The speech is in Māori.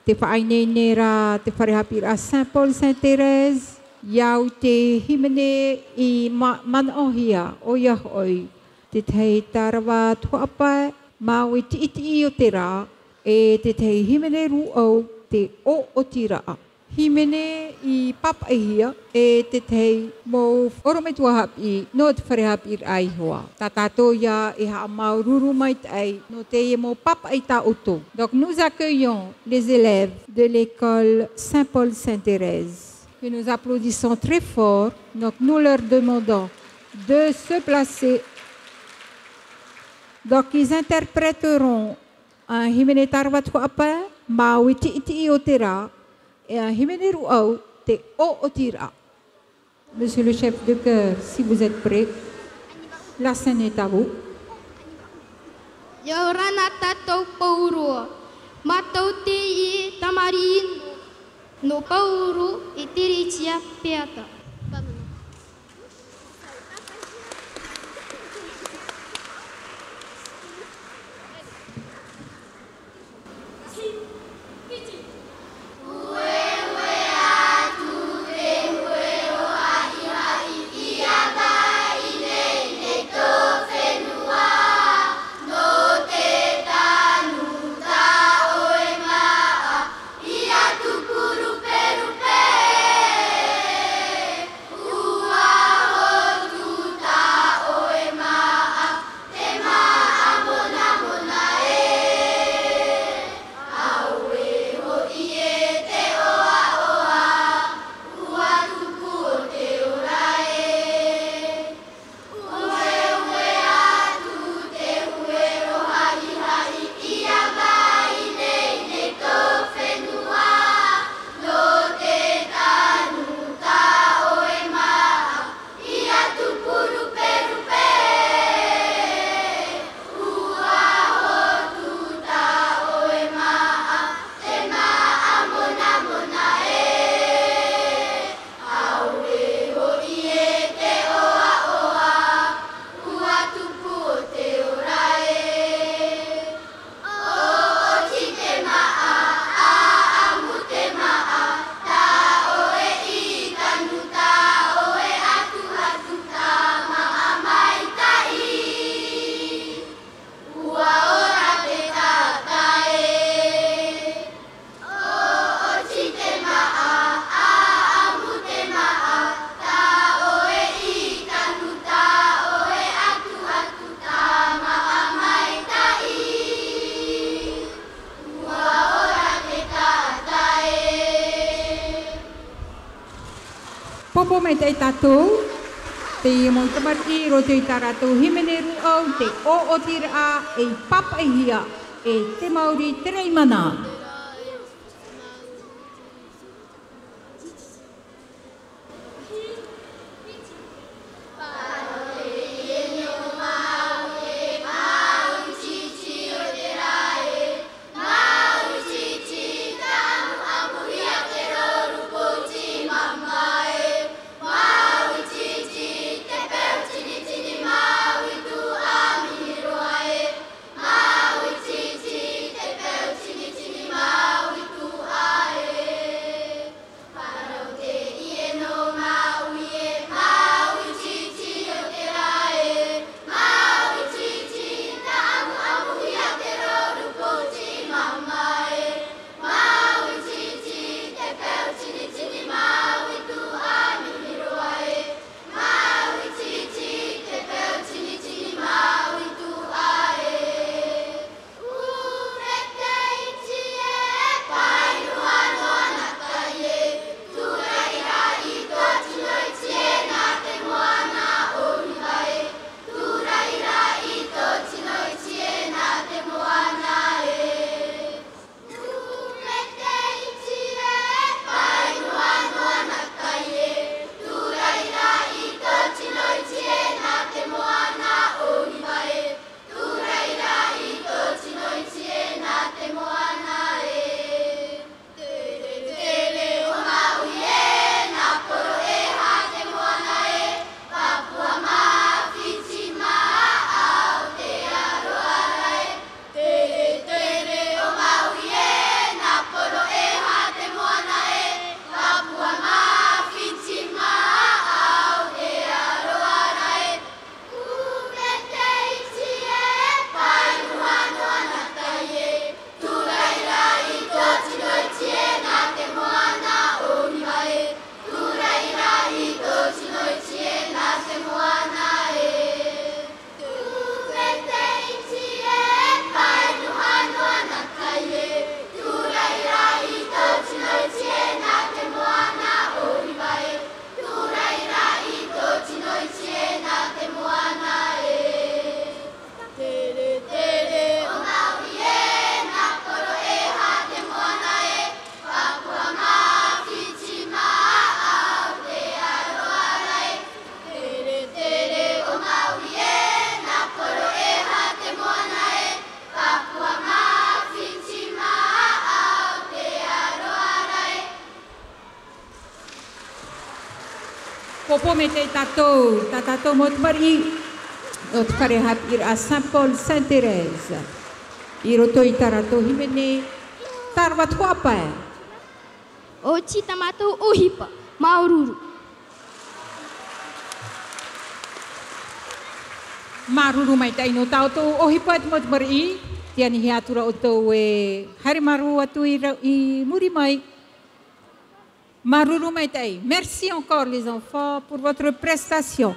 te whainenera te wharehapira a Saint Paul Saint Thérèse, iau te himene I manaohia o Iahoi, te tei tarawa tuapai, mau I ti iti o te rā, e te tei himene ruau te o tira. Himene I papaihia e te tei mo orome tuahapi no te wharehapi ai hoa. Tā tātou ia e haa maururu mai tai no te e mo papai tā oto. Donc nous accueillons les élèves de l'école Saint-Paul Saint-Thérèse que nous applaudissons très fort. Donc nous leur demandons de se placer. Donc ils interpréteront un himene tarwa tuapa mau iti iti o te rā. Et un himene ruau te o tira. Monsieur le chef de chœur, si vous êtes prêt, la scène est à vous. Yorana tatou paurua, matau te I tamarino, no pauru I tiritia peata. Popo mai te tātou, te mo tamati ro te tāratou himene ruau, te o tira e papaihia, e te Māori tereimana. Chini Opo me te tatou mo te mari o te wharehapi a Saint-Paul, Saint-Thérèse. I roto i taratou himene, tarwa tuapae. O ti tamatou ohipa, maururu. Maruru mai tai no tautou ohipa te mo te mari. Tiani he atura o tau e haere maru atu i muri mai. Maruru mai tai. Merci encore les enfants pour votre prestation.